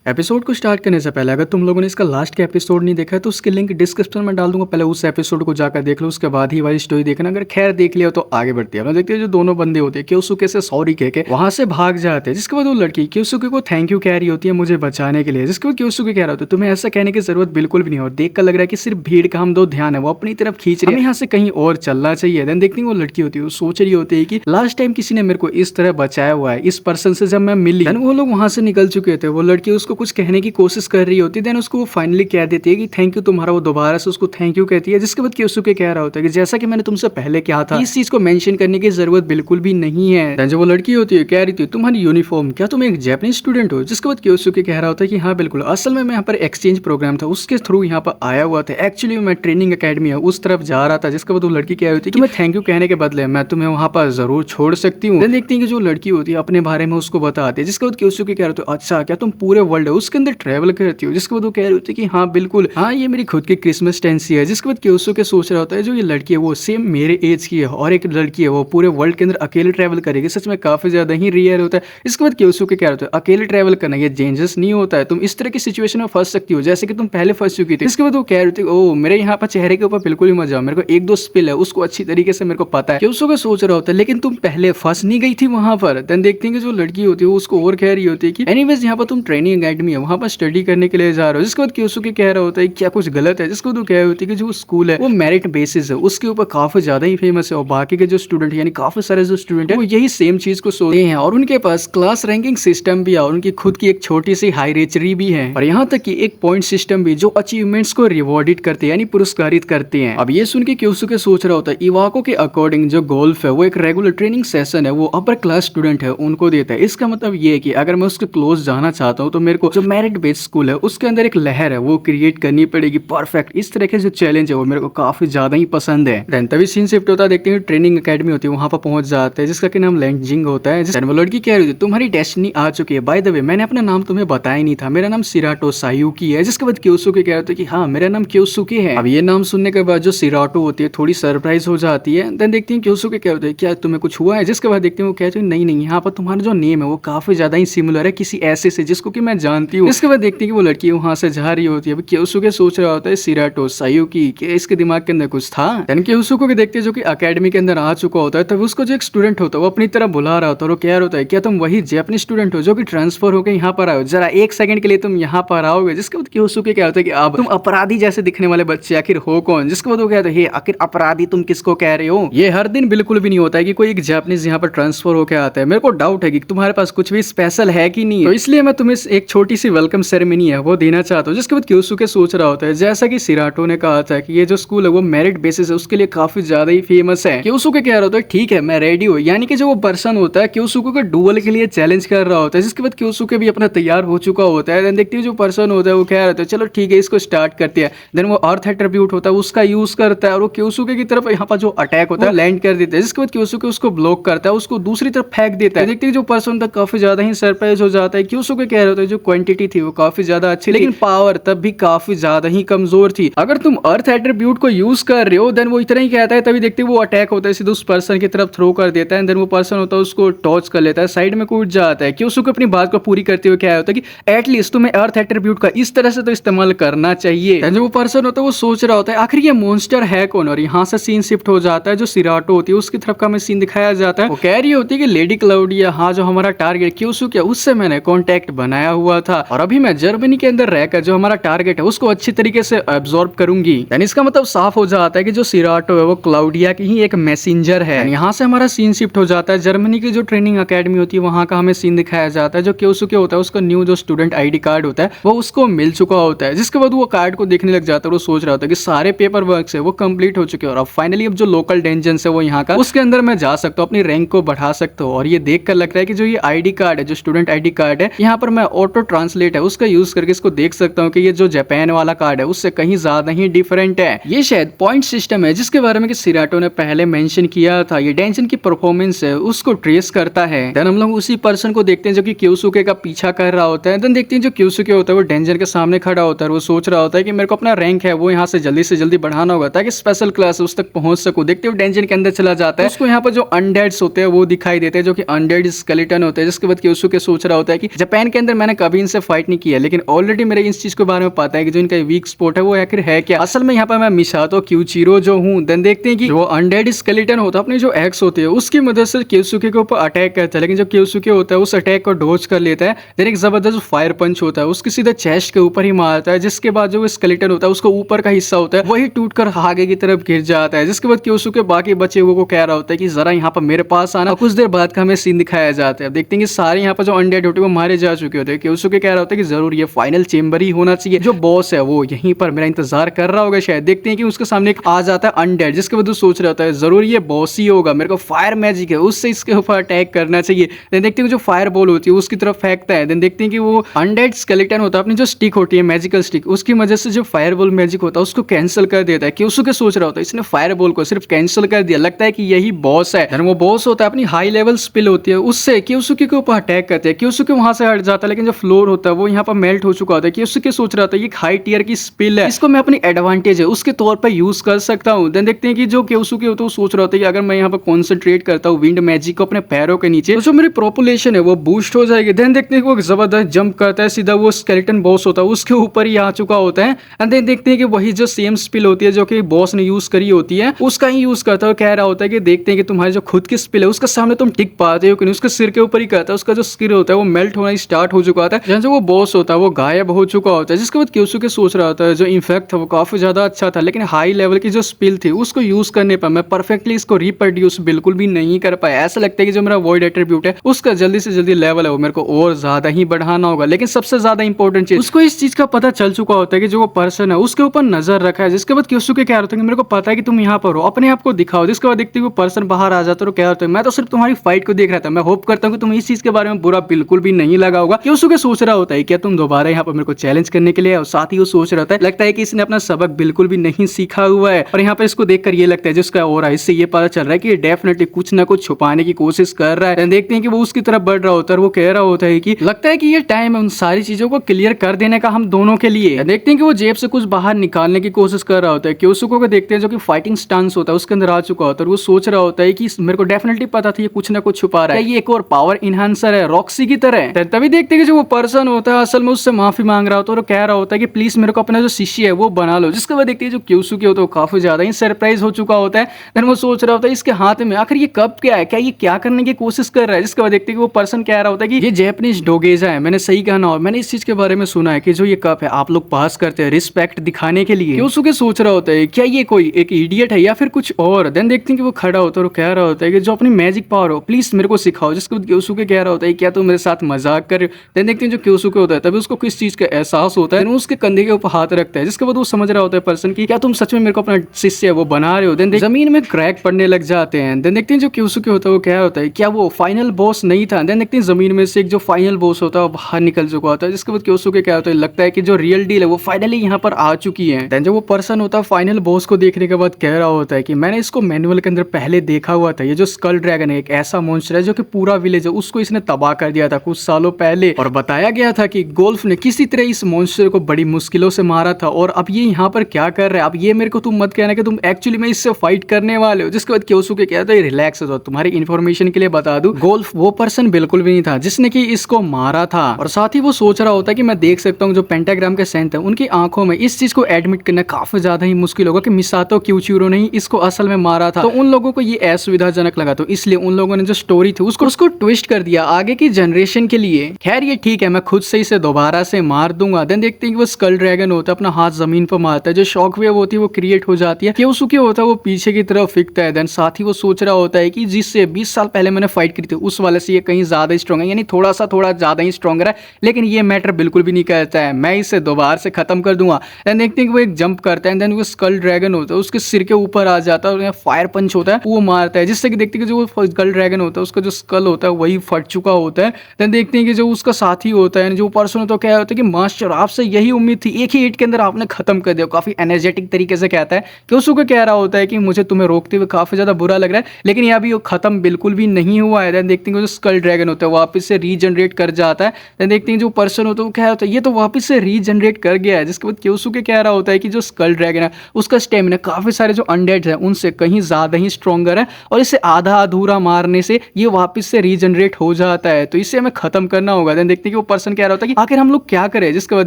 Episode को start करने से पहले अगर तुम लोगों ने इसका लास्ट का एपिसोड नहीं देखा है तो उसके लिंक डिस्क्रिप्शन में डाल दूंगा। पहले उस एपिसोड को जाकर देख लो, उसके बाद ही वाली स्टोरी देखना। अगर खैर देख लिया तो आगे बढ़ती है। देखते हैं जो दोनों बंदे होते हैं क्योसुके से सॉरी कह के वहां से भाग जाते हैं, जिसके बाद वो लड़की क्योसुके को थैंक यू कह रही होती है मुझे बचाने के लिए, जिसके बाद क्योसुके कह रहा होता है तुम्हें ऐसा कहने की जरूरत बिल्कुल भी नहीं। और देख कर लग रहा है कि सिर्फ भीड़ का हम दो ध्यान है वो अपनी तरफ खींच रहे हैं, यहाँ से कहीं और चलना चाहिए। देन देखते हैं वो लड़की होती है वो सोच रही होती है कि लास्ट टाइम किसी ने मेरे को इस तरह बचाया हुआ है, इस पर्सन से जब मैं मिली वो लोग वहां से निकल चुके थे। वो लड़की उसको कुछ कहने की कोशिश कर रही होती है, देन उसको फाइनली कह देती है कि थैंक यू तुम्हारा। वो दोबारा से उसको थैंक यू कहती है, जिसके बाद क्योसुके कह रहा होता है कि जैसा कि मैंने तुमसे पहले कहा था इस चीज को मेंशन करने की जरूरत बिल्कुल भी नहीं है। देन जो वो लड़की होती है कह रही थी तुम्हारी यूनिफॉर्म, क्या तुम एक जापानीज स्टूडेंट हो? जिसके बाद क्योसुके कह रहा होता है कि हाँ बिल्कुल, असल में मैं यहाँ पर एक्सचेंज प्रोग्राम था उसके थ्रू यहाँ पर आया हुआ था। एक्चुअली मैं ट्रेनिंग अकेडमी है उस तरफ जा रहा था। जिसके बाद वो लड़की कह रही थी तुम्हें थैंक यू कहने के बदले मैं तुम्हें वहां पर जरूर छोड़ सकती हूँ। देखती है कि जो लड़की होती है अपने बारे में उसको बताती है, जिसके बाद क्योसुके कह रहे थे अच्छा क्या तुम पूरे वर्ल्ड है उसके अंदर ट्रेवल करती हो? जिसके बाद वो कह रही होती है कि हाँ बिल्कुल, हाँ ये मेरी खुद की क्रिसमस टेंसी है। जिसके बाद क्योसुके सोच रहा होता है जो ये लड़की है वो सेम मेरे एज की है और एक लड़की है वो पूरे वर्ल्ड के अंदर अकेले ट्रेवल करेगी, सच में काफी ज्यादा ही रेयर होता है। इसके बाद क्योसुके कह रहे थे अकेले ट्रेवल करना ये डेंजरस नहीं होता है, तुम इस तरह की सिचुएशन में फंस सकती हो जैसे कि तुम पहले फंस चुकी थी। इसके बाद वो कह रही थी ओ मेरे यहाँ पर चेहरे के ऊपर बिल्कुल ही मजा, मेरे को एक दो स्पिल है उसको अच्छी तरीके से मेरे को पता है। क्योसुके सोच रहा होता है लेकिन तुम पहले फंस नहीं गई थी वहां पर। देन देखते हैं कि जो लड़की होती है वो उसको और कह रही होती है कि एनीवेज यहाँ पर तुम ट्रेनिंग अकेडमी है वहां पर स्टडी करने के लिए जा रहे हो। जिसके बाद क्योसुके कह रहा होता है क्या कुछ गलत है? जिसको तो कह रही होती है कि जो स्कूल है वो मेरिट बेसिस है उसके ऊपर काफी ज्यादा ही फेमस है और बाकी के जो स्टूडेंट यानी काफी सारे जो स्टूडेंट है वो यही सेम चीज को सोचते हैं और उनके पास क्लास रैंकिंग सिस्टम भी है और उनकी खुद की एक छोटी सी हायरेचरी भी है और यहाँ तक कि एक पॉइंट सिस्टम भी जो अचीवमेंट्स को रिवॉर्डेड करते हैं यानी पुरस्कारित करते हैं। अब ये सुन के क्योसुके सोच रहा होता है इवाको के अकॉर्डिंग जो गोल्फ है वो एक रेगुलर ट्रेनिंग सेशन है वो अपर क्लास स्टूडेंट है उनको देता है। इसका मतलब ये है कि अगर मैं उसके क्लोज जाना चाहता हूँ तो मेरे को जो मेरिट बेस्ड स्कूल है उसके अंदर एक लहर है वो क्रिएट करनी पड़ेगी परफेक्ट। इस तरह के जो चैलेंज है वो मेरे को काफी ज्यादा ही पसंद है। देन तभी सीन शिफ्ट होता है, देखते हैं ट्रेनिंग अकेडमी होती है वहां पर पहुंच जाते हैं जिसका कि नाम लैंजिंग होता है। जिस वो लड़की कह रही थी तुम्हारी डेस्टिनी आ चुकी है, बाय द वे मैंने अपना नाम तुम्हें बताया ही नहीं था, मेरा नाम सिराटो सायुकी है। जिसके बाद क्योसुके कह रहे थे कि हाँ मेरा नाम क्योसुके है। अब ये नाम सुनने के बाद जो सिराटो होती है थोड़ी सरप्राइज हो जाती है। देन देखती है क्योसुके कह रहे थे क्या तुम्हें कुछ हुआ है? जिसके बाद देखते हैं वो कहते हैं नहीं नहीं यहाँ पर तुम्हारा जो नेम है वो काफी ज्यादा ही सिमिलर है किसी ऐसे से जिसको कि मैं जानती हूँ। इसके बाद देखती है कि वो लड़की वहां से जा रही होती है। क्योसुके सोच रहा होता है सिराटो सायुकी के इसके दिमाग के अंदर कुछ था। यानी कि उसको देखते जो कि एकेडमी के अंदर आ चुका होता है तब उसको जो एक स्टूडेंट होता है वो अपनी तरफ बुला रहा होता है और वो कह रहा होता है क्या तुम वही जापानी स्टूडेंट हो जो कि ट्रांसफर होकर यहाँ पर आओ, जरा एक सेकंड के लिए तुम यहाँ पर आओगे? जिसके बाद क्योसुके क्या होता है कि अब तुम अपराधी जैसे दिखने वाले बच्चे आखिर हो कौन? जिसके बाद वो कहते हैं आखिर अपराधी तुम किसको कह रहे हो? ये हर दिन बिल्कुल भी नहीं होता है कि कोई एक जापानीज यहाँ पर ट्रांसफर होकर आता है। मेरे को डाउट है कि तुम्हारे पास कुछ भी स्पेशल है कि नहीं, तो इसलिए मैं तुम्हें एक छोटी सी वेलकम सेरेमनी है वो देना चाहता हूँ। जिसके बाद क्योसुके सोच रहा होता है जैसा कि सिराटो ने कहा था कि ये जो स्कूल है वो मेरिट बेसिस है उसके लिए काफी ज्यादा ही फेमस है। क्योसुके कह रहा होता है ठीक है मैं रेडी हूँ, यानी कि जो वो पर्सन होता है क्योसुके को डुअल के लिए चैलेंज कर रहा होता है। जिसके बाद क्योसुके भी अपना तैयार हो चुका होता है। देन देखते हैं जो पर्सन होता है वो कह रहा था चलो ठीक है इसको स्टार्ट करते हैं। देन वो अर्थ एट्रीब्यूट होता है उसका यूज करता है और वो क्योसुके की तरफ यहाँ पर जो अटैक होता है लैंड कर देता है। जिसके बाद क्योसुके उसको ब्लॉक करता है, उसको दूसरी तरफ फेंक देता है। देखते हैं जो पर्सन था काफी ज्यादा ही सरप्राइज हो जाता है। क्योसुके कह रहे होता है जो क्वांटिटी थी वो काफी ज्यादा अच्छी लेकिन पावर तब भी काफी ज्यादा ही कमजोर थी। अगर तुम अर्थ एट्रीब्यूट को यूज कर रहे हो देन वो इतना ही कहता है। तभी देखते वो अटैक होता है सीधे उस पर्सन की तरफ थ्रो कर देता है। देन वो पर्सन होता है उसको टॉच कर लेता है, साइड में कूद जाता है। क्योसुके अपनी बात को पूरी करते हुए क्या होता है कि एटलीस्ट तुम्हें अर्थ एट्रीब्यूट का इस तरह से तो इस्तेमाल करना चाहिए। जो वो पर्सन होता है वो सोच रहा होता है आखिर ये मॉन्स्टर है कौन, और यहाँ से सीन शिफ्ट हो जाता है। जो सिराटो होती है उसकी तरफ का हमें सीन दिखाया जाता है। वो कह रही होती है कि लेडी क्लाउडिया हाँ जो हमारा टारगेट क्योसुके उससे मैंने कॉन्टेक्ट बनाया हुआ था और अभी मैं जर्मनी के अंदर रहकर जो हमारा टारगेट है उसको अच्छी तरीके से एब्जॉर्ब करूंगी। यानी इसका मतलब साफ हो जाता है कि जो सिराटो है वो क्लाउडिया की ही एक मैसेंजर है। यहाँ से हमारा सीन शिफ्ट हो जाता है जर्मनी की जो ट्रेनिंग अकेडमी होती है वहां का हमें सीन दिखाया जाता है। जो क्योसुके होता है उसका न्यू जो स्टूडेंट आईडी कार्ड होता है वो उसको मिल चुका होता है। जिसके बाद वो कार्ड को देखने लग जाता है और वो सोच रहा होता है कि सारे पेपर वर्क है वो कंप्लीट हो चुके हैं और अब फाइनली अब जो लोकल डेंजन है वो यहाँ का उसके अंदर मैं जा सकता हूँ, अपनी रैंक को बढ़ा सकता हूँ। और ये देख कर लग रहा है कि जो ये आईडी कार्ड है जो स्टूडेंट आईडी कार्ड है यहाँ पर मैं ऑटो ट्रांसलेट है उसका यूज करके इसको देख सकता हूँ कि ये जो जापान वाला कार्ड है उससे कहीं ज्यादा ही डिफरेंट है। ये शायद पॉइंट सिस्टम है जिसके बारे में कि सिराटो ने पहले मेंशन किया था। ये डेंजन की परफॉर्मेंस है उसको ट्रेस करता है। देन हम लोग उसी पर्सन को देखते हैं जो कि क्योसुके का पीछा कर रहा होता है। देन देखते हैं जो क्योसुके होता है वो डेंजन के सामने खड़ा होता है। वो सोच रहा होता है कि मेरे को अपना रैंक है वो यहाँ से जल्दी बढ़ाना होगा ताकि स्पेशल क्लास उस तक पहुंच सकूं। देखते हो डेंजन के अंदर चला जाता है। उसको यहाँ पर जो अनडेड्स होते हैं वो दिखाई देते हैं जो कि अनडेड स्केलेटन होते हैं। जिसके बाद क्योसुके सोच रहा होता है कि जापान के अंदर मैंने कभी इनसे फाइट नहीं किया, लेकिन ऑलरेडी मेरे इस चीज के बारे में पता है कि जो इनका वीक स्पॉट है वो आखिर है क्या। असल में यहाँ पर मैं मिसातो क्यूचिरो जो हूँ। देन देखते हैं कि जो अनडेड स्केलेटन होता है अपने जो एक्स होते हैं उसकी मदद से क्योसुके के ऊपर अटैक करता है, लेकिन जब क्योसुके होता है उस अटैक को डॉज कर लेता है। देन एक जबरदस्त फायर पंच होता है उसके सीधा चेस्ट के ऊपर ही मारता है, जिसके बाद जो स्केलेटन होता है उसका ऊपर का हिस्सा होता है वही टूटकर आगे की तरफ गिर जाता है। जिसके बाद क्योसुके बाकी बचे हुए को कह रहा होता है कि जरा यहाँ पर मेरे पास आना। कुछ देर बाद का हमें सीन दिखाया जाता है, देखते हैं कि सारे यहाँ पर जो अनडेड होते हैं वो मारे जा चुके होते हैं। क्योसुके कह रहा होता है कि जरूर ये फाइनल चेंबर ही होना चाहिए, जो बॉस है वो यहीं पर मेरा इंतजार कर रहा होगा शायद। देखते हैं कि उसके सामने एक आ जाता है अनडेड, जिसके बाद वो सोच रहा होता है जरूर ये बॉस ही होगा, मेरे को फायर मैजिक है उससे इसके ऊपर अटैक करना चाहिए। देन देखते हैं जो फायर बॉल होती है उसकी तरफ फेंकता है। देन देखते हैं कि वो अनडेड स्केलेटन होता है अपनी जो स्टिक होती है मैजिकल स्टिक, उसकी वजह से जो फायर बॉल मैजिक होता है उसको कैंसिल कर देता है। क्योसुके सोच रहा होता है इसने फायर बॉल को सिर्फ कैंसिल कर दिया, लगता है कि यही बॉस है। वो बॉस होता है अपनी हाई लेवल स्पिल होती है उससे क्योसुके के ऊपर अटैक करते हैं। क्योसुके वहां से हट जाता है, लेकिन जो फ्लोर होता है वो यहाँ पर मेल्ट हो चुका होता है। क्योसुके सोच रहा था ये हाई टियर की स्पिल है, इसको मैं अपनी एडवांटेज है उसके तौर पर यूज कर सकता हूँ। देन देखते हैं कि जो क्योसुके होता है वो सोच रहा होता है कि अगर मैं यहाँ पर कॉन्सेंट्रेट करता हूँ विंड मैजिक को अपने पैरों के नीचे, तो जो मेरी पॉपुलेशन है वो बूस्ट हो जाएगी। देन देखते हैं कि वो जबरदस्त जंप करता है, सीधा वो स्केलेटन बॉस होता है उसके ऊपर ही आ चुका होता है। एंड देन देखते हैं कि वही जो सेम स्पिल होती है जो कि बॉस ने यूज करी होती है उसका ही यूज करता है। कह रहा होता है कि देखते हैं कि तुम्हारी जो खुद की स्पिल है उसके सामने तुम टिक पाते हो कि नहीं। उसके सिर के ऊपर ही करता है, उसका जो स्किल होता है वो मेल्ट होना स्टार्ट हो चुका होता है। जहाँ जो वो बॉस होता है वो गायब हो चुका होता है। जिसके बाद क्योसुके सोच रहा होता है जो इफेक्ट था वो काफी ज्यादा अच्छा था, लेकिन हाई लेवल की जो स्पिल थी उसको यूज करने पर मैं परफेक्टली इसको रिप्रोड्यूस बिल्कुल भी नहीं कर पाया। ऐसा लगता है कि जो मेरा वॉइड एट्रीब्यूट है उसका जल्दी से जल्दी लेवल है वो मेरे को और ज्यादा ही बढ़ाना होगा। लेकिन सबसे ज्यादा इंपॉर्टेंट चीज उसको इस चीज का पता चल चुका होता है कि जो वो पर्सन है उसके ऊपर नजर रखा है। जिसके बाद क्योसुके कह रहा था कि मेरे को पता है कि तुम यहाँ पर हो, अपने आप को दिखाओ। जिसके बाद देखते वो पर्सन बाहर आ जाता है और कह रहा था मैं तो सिर्फ तुम्हारी फाइट को देख रहा था, मैं होप करता हूँ कि तुम इस चीज के बारे में बुरा बिल्कुल भी नहीं लगा होगा। क्योसुके सोच रहा होता है क्या तुम दोबारा यहाँ पर मेरे को चैलेंज करने के लिए, और साथ ही वो सोच रहा था लगता है कि इसने अपना सबक बिल्कुल भी नहीं सीखा हुआ है। और यहाँ पर इसको देखकर ये लगता है जिसका और इससे ये पता चल रहा है कि डेफिनेटली कुछ ना कुछ छुपाने की कोशिश कर रहा है। देखते हैं कि वो उसकी तरफ बढ़ रहा होता है, वो कह रहा होता है कि लगता है कि ये टाइम है उन सारी चीजों को क्लियर कर देने का हम दोनों के लिए। देखते हैं कि वो जेब से कुछ बाहर निकालने की कोशिश कर रहा होता है। क्योसुके को देखते हैं जो कि फाइटिंग स्टांस होता है उसके अंदर आ चुका होता है। वो सोच रहा होता है कि मेरे को डेफिनेटली पता था ये कुछ ना कुछ छुपा रहा है, ये एक और पावर इनहांसर है रॉक्सी की तरह। तभी देखते हैं कि जो वो पर्सन होता है असल में उससे माफी मांग रहा होता है और कह रहा होता है कि प्लीज मेरे को अपना जो शिष्य है वो बना लो। जिसके बाद देखते हैं जो क्योसुके होता है वो काफी ज्यादा ही सरप्राइज हो चुका होता है। देन वो सोच रहा होता है इसके हाथ में आखिर ये कप क्या है, क्या ये क्या करने की कोशिश कर रहा है। जिसके बाद देखते हैं कि वो पर्सन कह रहा होता है कि ये जैपनीज डोगेजा है, मैंने सही कहा ना, और मैंने इस चीज के बारे में सुना है कि जो ये कप है आप लोग पास करते हैं रिस्पेक्ट दिखाने के लिए। क्योसुके सोच रहा होता है क्या ये कोई एक इडियट है या फिर कुछ और। देन देखते हैं कि वो खड़ा होता है और कह रहा होता है कि जो अपनी मैजिक पावर हो प्लीज मेरे को सिखाओ। जिसके बाद क्योसुके कह रहा होता है क्या तुम मेरे साथ मजाक कर रहे हो। देन देखते हैं जो क्योसुके होता है तभी उसको किस चीज का एहसास होता है, उसके कंधे के ऊपर हाथ रखता है। जिसके बाद वो समझ रहा होता है पर्सन की क्या तुम सच में मेरे को अपना शिष्य है वो बना रहे हो। देन जमीन में क्रैक पड़ने लग जाते हैं। देन देखते हैं जो क्योसुके होता है वो क्या होता है क्या वो फाइनल बॉस नहीं था। देन देखते हैं जमीन में से एक जो फाइनल बॉस होता है वो बाहर निकल चुका होता है। जिसके बाद क्योसुके क्या होता है लगता है कि जो रियल डील है वो फाइनली यहाँ पर आ चुकी है। देन जो वो पर्सन होता है फाइनल बॉस को देखने के बाद कह रहा होता है कि मैंने इसको मैनुअल के अंदर पहले देखा हुआ था। ये जो स्कल ड्रैगन है एक ऐसा मॉन्स्टर है जो कि पूरा विलेज है उसको इसने तबाह कर दिया था कुछ सालों पहले, और बताया गया था कि गोल्फ ने किसी तरह इस मॉन्स्टर को बड़ी मुश्किलों से मारा था। और अब ये यहाँ पर क्या कर रहा है, अब ये मेरे को तुम मत कहना कि तुम एक्चुअली में इससे फाइट करने वाले हो। जिसके बाद क्योसुके कहता है रिलैक्स हो, तुम्हारी इन्फॉर्मेशन के लिए बता दूं गोल्फ वो पर्सन बिल्कुल भी नहीं था जिसने कि इसको मारा था। और साथ ही वो सोच रहा होता है कि मैं देख सकता हूँ जो पेंटाग्राम के सेंट है उनकी आंखों में इस चीज को एडमिट करना काफी ज्यादा ही मुश्किल होगा कि मिसातो क्यूचिरो ने ही इसको असल में मारा था। तो उन लोगों को ये असुविधाजनक लगा, तो इसलिए उन लोगों ने जो स्टोरी थी उसको ट्विस्ट कर दिया आगे की जनरेशन के लिए। खैर ये ठीक है, मैं खुद से इसे दोबारा से मार दूंगा। देन देखते हैं कि वो स्कल ड्रैगन होता है अपना हाथ जमीन पर मारता है, जो शॉक वेव होती है वो क्रिएट हो जाती है। क्योसुके होता है वो पीछे की तरफ फिकता है। देन साथ ही वो सोच रहा होता है कि जिससे 20 साल पहले मैंने फाइट करी थी उस वाले से ये कहीं ज्यादा स्ट्रॉन्ग है, यानी थोड़ा ज्यादा ही स्ट्रॉन्गर है, लेकिन ये मैटर बिल्कुल भी नहीं कहता है, मैं इसे दोबारा से खत्म कर दूंगा। देन देखते हैं कि वो एक जंप करता है। देन वो स्कल ड्रैगन होता है उसके सिर के ऊपर आ जाता है और फायर पंच होता है वो मारता है, जिससे कि देखते हैं कि जो वो स्कल ड्रैगन होता है उसका जो स्कल होता है वही फट चुका होता है। देन देखते हैं कि जो उसका साथी होता है जो पर्सन होता है क्या होता है कि मास्टर आपसे यही उम्मीद थी, एक ही हिट के अंदर आपने खत्म कर दिया। काफी एनर्जेटिक तरीके से कहता है कि उसको कह रहा होता है कि मुझे तुम्हें रोकते हुए काफी ज्यादा बुरा लग रहा है, लेकिन यह अभी खत्म बिल्कुल भी नहीं हुआ है। देन देखते हैं कि जो स्कल ड्रैगन होता है वापस से रीजनरेट कर जाता है। देन देखते हैं जो पर्सन होता है वो क्या होता है ये तो वापस से रीजनरेट कर गया है। जिसके बाद क्योसुके कह रहा होता है कि जो स्कल ड्रैगन है उसका स्टेमिना काफी सारे जो अनडेड है उनसे कहीं ज्यादा ही स्ट्रॉन्गर है, और इसे आधा अधूरा मारने से ये वापस से रीजनरेट हो जाता है, तो इसे हमें खत्म करना होगा। देन देखते हैं कि वो वो पर्सन कह रहा होता है कि आखिर हम लोग क्या करें, जिसके बाद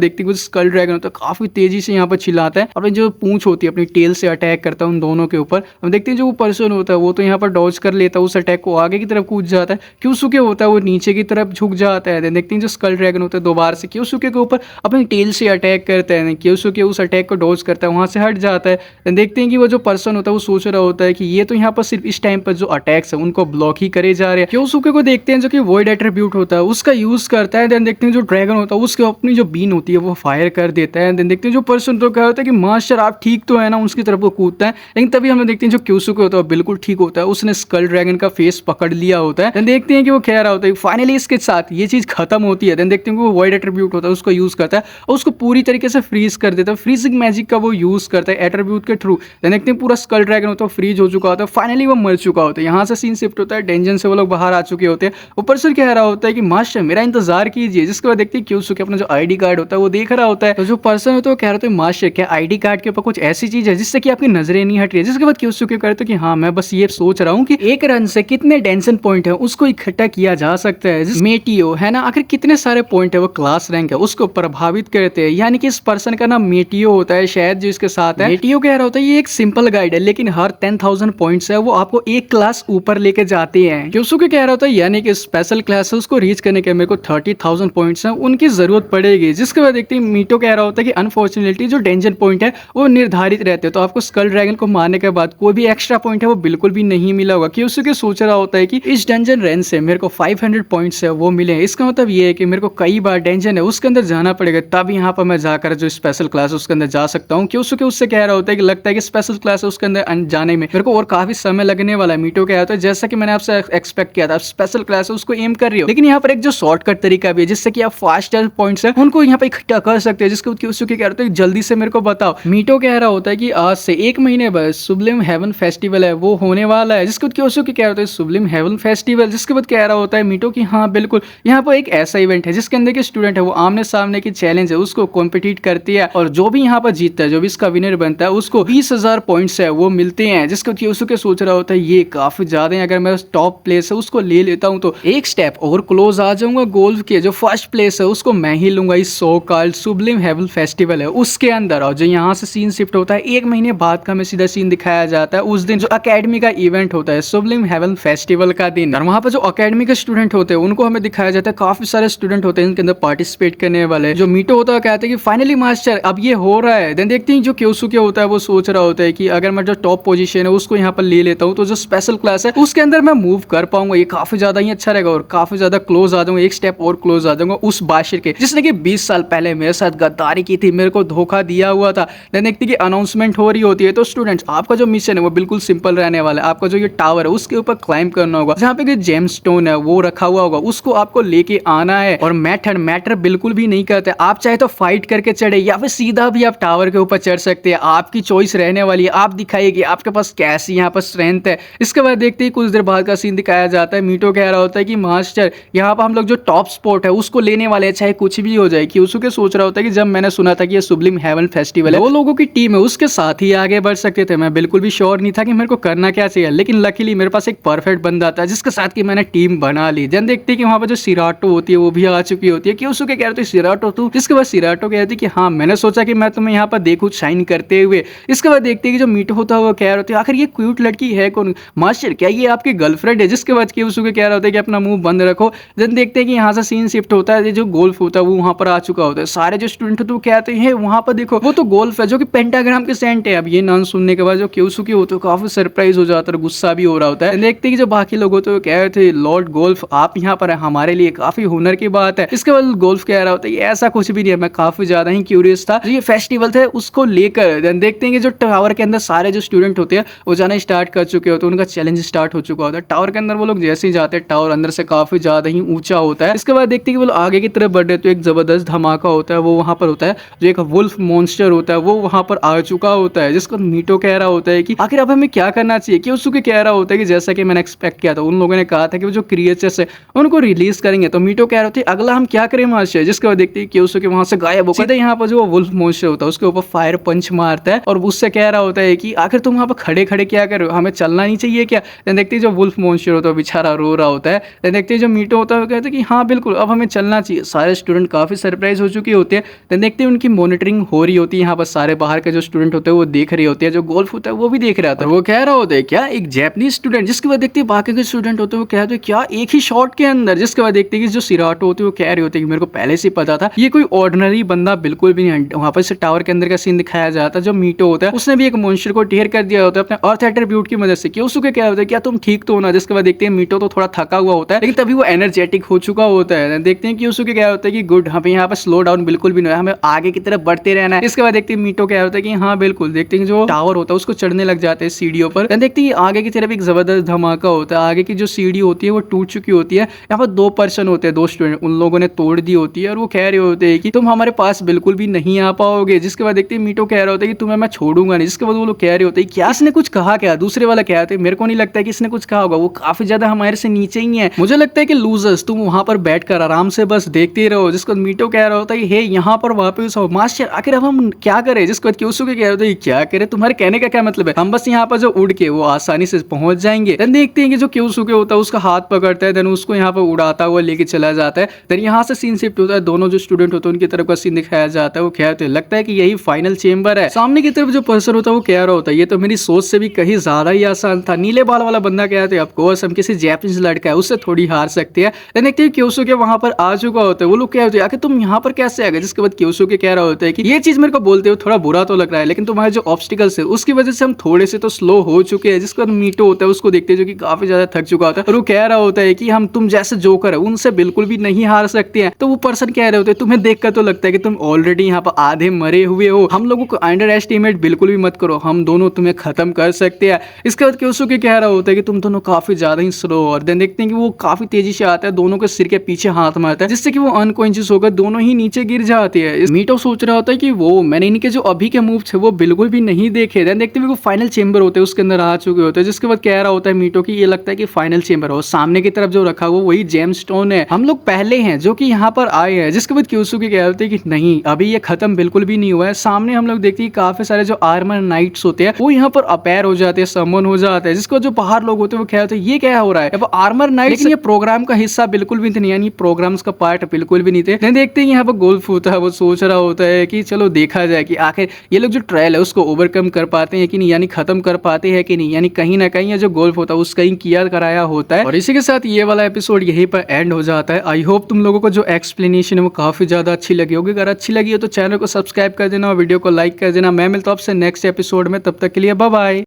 देखते हैं कुछ स्कल ड्रैगन होता है काफी तेजी से यहाँ पर चिल्लाता है, अपनी जो पूंछ होती है अपनी टेल से अटैक करता है उन दोनों के ऊपर। हम देखते हैं जो वो पर्सन होता है वो तो यहाँ पर डॉज कर लेता है उस अटैक को, आगे की तरफ कूद जाता है। क्योसुके होता है वो नीचे की तरफ झुक जाता है। देखते हैं जो स्कल ड्रैगन होता है दोबारा से क्योसुके के ऊपर अपनी टेल से अटैक करता है। क्योसुके उस अटैक को डॉज करता है, वहां से हट जाता है। देखते हैं कि वो जो पर्सन होता है वो सोच रहा होता है कि ये तो यहाँ पर सिर्फ इस टाइम पर जो अटैक्स है उनको ब्लॉक ही करे जा रहे हैं। क्योसुके को देखते हैं जो कि वॉइड एट्रीब्यूट होता है उसका यूज करता है। देन देखते हैं जो ड्रैगन होता है उसके अपनी जो बीन होती है वो फायर कर देता है। देन देखते हैं जो पर्सन तो क्या होता है कि मास्टर आप ठीक तो है ना, उसकी तरफ वो कूदता है। लेकिन तभी हमें देखते हैं जो क्योसुके होता है बिल्कुल ठीक होता है, उसने स्कल ड्रैगन का फेस पकड़ लिया होता है। देन देखते हैं कि वो कह रहा होता है फाइनली इसके साथ ये चीज खत्म होती है। देन देखते हैं कि वो वॉइड एट्रीब्यूट होता है उसको यूज करता है और उसको पूरी तरीके से फ्रीज कर देता है। फ्रीजिंग मैजिक का वो यूज करता है एट्रीब्यूट के थ्रू। देन देखते हैं पूरा स्कल ड्रैगन होता है फ्रीज हो चुका होता है, फाइनली वो मर चुका होता है। यहाँ से सीन शिफ्ट होता है, डेंजन से वो लोग बाहर आ चुके होते हैं। ऊपर से कह रहा होता है कि मास्टर मेरा इंतजार कीजिए, जिसके बाद देखते हैं क्योसुके अपना जो आईडी कार्ड होता है वो देख रहा होता है। तो जो पर्सन होता है वो कह रहा होता है मास्टर क्या आईडी कार्ड के ऊपर कुछ ऐसी चीज है जिससे कि आपकी नजरें नहीं हट रही है। जिसके बाद क्योसुके कहते हैं कि हाँ मैं बस ये सोच रहा हूँ कि एक रन से कितने डेंजन पॉइंट है उसको इकट्ठा किया जा सकता है। मेटियो है ना, आखिर कितने सारे पॉइंट है वो क्लास रैंक है उसको प्रभावित करते हैं। यानी कि इस पर्सन का नाम मेटियो होता है शायद जो इसके साथ है। मेटियो कह रहा होता है ये एक सिंपल गाइड है लेकिन हर 10,000 पॉइंट्स है वो आपको एक क्लास ऊपर लेके जाते हैं। क्योसुके कह रहा होता है यानी कि स्पेशल क्लास है उसको रीच करने के मेरे को 30,000 पॉइंट्स है उनकी जरूरत पड़ेगी। जिसके बाद देखते हैं मीटो कह रहा होता है कि अनफॉर्चुनेटली जो डेंजन पॉइंट है वो निर्धारित रहते हैं, तो आपको स्कल ड्रैगन को मारने के बाद कोई भी एक्स्ट्रा पॉइंट है वो बिल्कुल भी नहीं मिला होगा। क्योसुके सोच रहा होता है कि इस डेंजन रेंज से मेरे को 500 पॉइंट्स है वो मिले। इसका मतलब ये है कि मेरे को कई बार डेंजन है उसके अंदर जाना पड़ेगा, तब यहाँ पर मैं जाकर जो स्पेशल क्लास है उसके अंदर जा सकता हूँ। क्योसुके उससे कह रहा होता है कि लगता है कि स्पेशल क्लास है उसके अंदर जाने में मेरे को और काफी समय लगने वाला है। मीटो कह रहा है जैसा कि मैंने आपसे एक्सपेक्ट किया था, स्पेशल क्लास है उसको एम कर रही हो, लेकिन यहाँ पर एक जो शॉर्टकट तरीका भी है जिससे कि आप फास्टर पॉइंट्स है उनको यहाँ पे इकट्ठा कर सकते हैं। जिसको क्योसुके कह रहा है जल्दी से मेरे को बताओ। मीटो कह रहा होता है कि आज से 1 महीने बाद सुब्लिम हेवन फेस्टिवल है वो होने वाला है। जिसको क्योसुके कह रहा है सुब्लिम हेवन फेस्टिवल, जिसके बाद कह रहा होता है मीटो की हाँ बिल्कुल यहाँ पर एक ऐसा इवेंट है जिसके अंदर के स्टूडेंट है वो आमने सामने की चैलेंज है उसको कॉम्पिटिट करती है और जो भी यहाँ पर जीतता है जो भी इसका विनर बनता है उसको 20,000 पॉइंट्स है वो मिलते हैं। जिसको क्योसुके सोच रहा होता है ये काफी ज्यादा है, अगर मैं टॉप प्लेस है उसको ले लेता हूँ तो एक स्टेप और क्लोज आ जाऊंगा गोल्फ के जो फर्स्ट प्लेस है उसको मैं ही लूंगा इस सो कॉल्ड सुब्लिम हेवन फेस्टिवल है उसके अंदर। और जो यहाँ से सीन शिफ्ट होता है 1 महीने बाद का हमें सीधा सीन दिखाया जाता है उस दिन जो अकेडमी का इवेंट होता है सुब्लिम हेवन फेस्टिवल का दिन। और वहाँ पर जो अकेडमी के स्टूडेंट होते हैं उनको हमें दिखाया जाता है, काफी सारे स्टूडेंट होते हैं इनके अंदर पार्टिसिपेट करने वाले। जो मीटो होता है कहते हैं कि फाइनली मास्टर अब ये हो रहा है। देन देखते हैं जो क्योसुके होता है वो सोच रहा होता है कि अगर मैं जो टॉप पोजीशन है उसको यहाँ पर ले लेता हूँ तो जो स्पेशल क्लास है उसके अंदर मैं मूव कर पाऊंगा, ये काफी ज्यादा ही अच्छा रहेगा और काफी ज्यादा क्लोज आ जाऊंगा, एक स्टेप और क्लोज आ जाऊंगा उस बाशिर के जिसने कि 20 साल पहले मेरे साथ गद्दारी की थी, मेरे को धोखा दिया हुआ था। देन देखते कि अनाउंसमेंट हो रही होती है तो स्टूडेंट्स आपका जो मिशन है वो बिल्कुल सिंपल रहने वाला है। आपका जो ये टावर है उसके ऊपर क्लाइंब करना होगा, जहाँ पे जेम स्टोन है वो रखा हुआ होगा उसको आपको लेके आना है। और मेथड मैटर बिल्कुल भी नहीं करते, आप चाहे तो फाइट करके चढ़े या फिर सीधा भी आप टावर के ऊपर चढ़ सकते हैं, आपकी चॉइस रहने वाली है। आप दिखाइएगी आपके पास कैसी यहाँ पर स्ट्रेंथ है। इसके बाद देखते ही कुछ देर बाद का सीन दिखाया जाता है। मीटो कह रहा होता है कि मास्टर यहाँ पर हम लोग जो टॉप स्पॉट है उसको लेने वाले हैं चाहे कुछ भी हो जाए। क्योसुके सोच रहा होता है कि जब मैंने सुना था कि ये सुब्लिम हेवन फेस्टिवल है वो लोगों की टीम है उसके साथ ही आगे बढ़ सकते थे, मैं बिल्कुल भी श्योर नहीं था कि मेरे को करना क्या चाहिए, लेकिन लकीली मेरे पास एक परफेक्ट बंदा था जिसके साथ की मैंने टीम बना ली। जन देखते हैं कि वहां पर जो सिराटो होती है वो भी आ चुकी होती है। क्योसुके कह रहे थे सिराटो तू, जिसके बाद सिराटो कहती है कि हाँ मैंने सोचा कि मैं तुम्हें यहाँ पर देखूं शाइन करते हुए। इसके बाद देखते हैं कि जो मीटो होता है वो कह रहे थे आखिर ये क्यूट लड़की है कौन मास्टर, क्या ये आपकी गर्लफ्रेंड है? जिसके बाद क्योसुके कह रहा होता है कि अपना मुंह बंद रखो। जन देखते हैं कि यहाँ से सीन शिफ्ट होता है, जो गोल्फ होता है वो वहां पर आ चुका होता है। सारे जो स्टूडेंट होते हैं वो कहते हैं वहां पर देखो वो तो गोल्फ है जो कि पेंटाग्राम के सेंट है। अब ये नाम सुनने के बाद जो क्योसुके होते हैं काफी सरप्राइज हो जाता है, गुस्सा भी हो रहा होता है। देखते हैं कि जो बाकी लोग होते हैं कह रहे थे लॉर्ड गोल्फ आप यहाँ पर है हमारे लिए काफी हुनर की बात है। इसके बाद गोल्फ कह रहा होता है ऐसा कुछ भी नहीं है, मैं काफी ज्यादा ही क्यूरियस था ये फेस्टिवल था उसको लेकर। देखते हैं कि जो टावर के अंदर सारे जो स्टूडेंट होते हैं वो जाना स्टार्ट कर चुके होते हैं, उनका चैलेंज स्टार्ट हो चुका होता है। टावर के अंदर वो लोग जैसे ही जाते हैं टावर अंदर से काफी ज्यादा ही ऊंचा होता है। इसके बाद देखते हैं कि वो आगे की तरफ बढ़ रहे तो एक जबरदस्त धमाका होता है वो वहां पर होता है। जो एक वुल्फ मॉन्स्टर होता है वो वहां पर आ चुका होता है, जिसको मीटो कह रहा होता है कि आखिर अब हमें क्या करना चाहिए। क्योसुके कह रहा होता है कि जैसा कि मैंने एक्सपेक्ट किया था, उन लोगों ने कहा था कि वो जो क्रिएचर्स है उनको रिलीज करेंगे, तो मीटो कह रहे थे अगला हम क्या करें मास्टर। जिसके बाद देखते हैं क्योसुके वहां से गायब होकर यहाँ पर जो वुल्फ मॉन्स्टर होता है उसके ऊपर फायर पंच मारता है और उससे कह रहा होता है कि आखिर तुम वहां पर खड़े खड़े क्या कर रहे हो, हमें चलना नहीं चाहिए क्या। देखते हैं जो वुल्फ मॉन्स्टर होता है बेचारा रो रहा होता है। देखते हैं जो मीटो होता है वो कहते हैं कि हाँ बिल्कुल अब हमें हमें चलना चाहिए। सारे स्टूडेंट काफी सरप्राइज हो चुके होते हैं। देन देखते हैं उनकी मॉनिटरिंग हो रही होती है, यहाँ पर सारे बाहर के जो स्टूडेंट होते हैं वो देख रहे होते हैं, जो गोल्फ होता है वो भी देख रहा था। वो कह रहा होता है क्या एक जैपनीज स्टूडेंट, जिसके बाद देखते हैं बाकी के स्टूडेंट होते हैं वो कहते हैं क्या एक ही शॉट के अंदर। जिसके बाद देखते हैं कि जो सिराटो होते हैं वो कह रहे होते हैं कि मेरे को पहले से पता था ये कोई ऑर्डिनरी बंदा बिल्कुल भी नहीं। वहां पर से टावर के अंदर का सीन दिखाया जाता है, जो मीटो होता है उसने भी एक मॉन्स्टर को ढेर कर दिया होता है अपने अर्थ एट्रीब्यूट की मदद से। क्योसुके क्या होता है क्या तुम ठीक तो हो ना। जिसके बाद देखते हैं मीटो तो थोड़ा थका हुआ होता है, लेकिन तभी वो एनर्जेटिक हो चुका होता है। देखते हैं क्योसुके क्या होता है कि गुड, हमें यहाँ पर स्लो डाउन बिल्कुल भी नहीं है, हमें आगे की तरफ बढ़ते रहना है। इसके बाद देखते हैं मीटो क्या होता है कि हाँ बिल्कुल। देखते हैं जो टावर होता है उसको चढ़ने लग जाते हैं सीढ़ियों पर। देखते हैं आगे की तरफ एक जबरदस्त धमाका होता है। आगे की जो सीढ़ी होती है वो टूट चुकी होती है। यहाँ पर 2 पर्सन होते हैं, 2 स्टूडेंट, उन लोगों ने तोड़ दी होती है और वो कह रहे होते हैं कि तुम हमारे पास बिल्कुल भी नहीं आ पाओगे। जिसके बाद देखते हैं मीटो कह रहा होता है कि तुम्हें मैं छोड़ूंगा नहीं। जिसके बाद वो लोग कह रहे होते हैं क्या इसने कुछ कहा क्या। दूसरे वाला कहते हैं मेरे को नहीं लगता है कि इसने कुछ कहा होगा, वो काफी ज्यादा हमारे से नीचे ही है। मुझे लगता है कि लूजर्स तुम वहां पर बैठकर आराम से बस देखते रहो। जिसको मीटो कह रहा होता है हे यहाँ पर वापस आओ मास्टर, आखिर अब हम क्या करें। जिसके बाद क्योसुके कह रहा होता है क्या करे, तुम्हारे कहने का क्या मतलब है, हम बस यहाँ पर जो उड़ के वो आसानी से पहुंच जाएंगे। देन देखते हैं कि जो क्योसुके होता है उसका हाथ पकड़ता है, देन उसको यहाँ पर उड़ाता हुआ लेके चला जाता है। देन यहाँ से सीन शिफ्ट होता है, दोनों जो स्टूडेंट होते हैं उनकी तरफ का सीन दिखाया जाता है। वो कहते हैं लगता है कि यही फाइनल चेंबर है। सामने की तरफ जो पर्सन होता है वो कह रहा होता है ये तो मेरी सोच से भी कहीं ज्यादा ही आसान था। नीले बाल वाला बंदा कहते हैं ऑफ कोर्स हम किसी जैपनीज लड़का है उससे थोड़ी हार सकते हैं। देन देखते हैं क्योसुके वहां पर आ चुका होता है। वो लोग कहते हैं आखिर तुम यहाँ पर कैसे आ गए। जिसके बाद क्योसुके कह रहा होता है कि ये चीज मेरे को बोलते हो थोड़ा बुरा तो लग रहा है, लेकिन तुम्हारे जो ऑब्स्टिकल्स है उसकी वजह से हम थोड़े से तो स्लो हो चुके हैं। जिसके बाद मीटो होता है उसको देखते हैं जो कि काफी ज्यादा थक चुका होता है और वो कह रहा होता है कि हम तुम जैसे जोकर है उनसे बिल्कुल भी नहीं हार सकते हैं। तो वो पर्सन कह रहे होते हैं तुम्हें देखकर तो लगता है कि तुम ऑलरेडी यहाँ पर आधे मरे हुए हो, हम लोगों को अंडर एस्टिमेट बिल्कुल भी मत करो, हम दोनों तुम्हें खत्म कर सकते हैं। इसके बाद क्योसुके कह रहा होता है कि तुम दोनों काफी ज्यादा ही स्लो। और देन देखते हैं कि वो काफी तेजी से आता है, दोनों के सिर के पीछे हाथ मारता है जिससे कि वो अनकॉन्शियस होकर दोनों ही नीचे गिर जाते हैं। मीटो सोच रहा होता है कि वो मैंने इनके जो अभी के मूव थे वो बिल्कुल भी नहीं देखे। देन देखते हैं वो फाइनल चेंबर होते हैं उसके अंदर आ चुके होते हैं। जिसके बाद कह रहा होता है मीटो की ये लगता है कि फाइनल चेंबर हो, सामने की तरफ जो रखा हुआ वही जेम स्टोन है, हम लोग पहले हैं जो कि यहाँ पर आए हैं। जिसके बाद क्योसुके कह रहे हैं कि नहीं अभी ये खत्म बिल्कुल भी नहीं हुआ है। सामने हम लोग देखते हैं काफी सारे जो आर्मर नाइट्स होते हैं वो यहाँ पर अपेयर हो जाते हैं, समन हो जाते हैं। जिसको जो बाहर लोग होते हैं वो कहते हैं ये क्या हो रहा है, अब आर्मर नाइट, लेकिन ये प्रोग्राम का हिस्सा बिल्कुल भी नहीं, यानी प्रोग्राम्स का पार्ट बिल्कुल भी नहीं थे। नहीं देखते हैं यहाँ पर गोल्फ होता है, वो सोच रहा होता है कि चलो देखा जाए कि आखिर ये लोग जो ट्रायल है उसको ओवरकम कर पाते हैं कि नहीं, यानी खत्म कर पाते हैं कि नहीं, यानी कहीं ना कहीं ये जो गोल्फ होता है उसका ही किया कराया होता है। और इसी के साथ ये वाला एपिसोड यहीं पर एंड हो जाता है। आई होप तुम लोगों को जो एक्सप्लेनेशन है वो काफी ज्यादा अच्छी लगी होगी। अगर अच्छी लगी हो तो चैनल को सब्सक्राइब कर देना और वीडियो को लाइक कर देना। मैं मिलता हूं आपसे नेक्स्ट एपिसोड में, तब तक के लिए बाय बाय।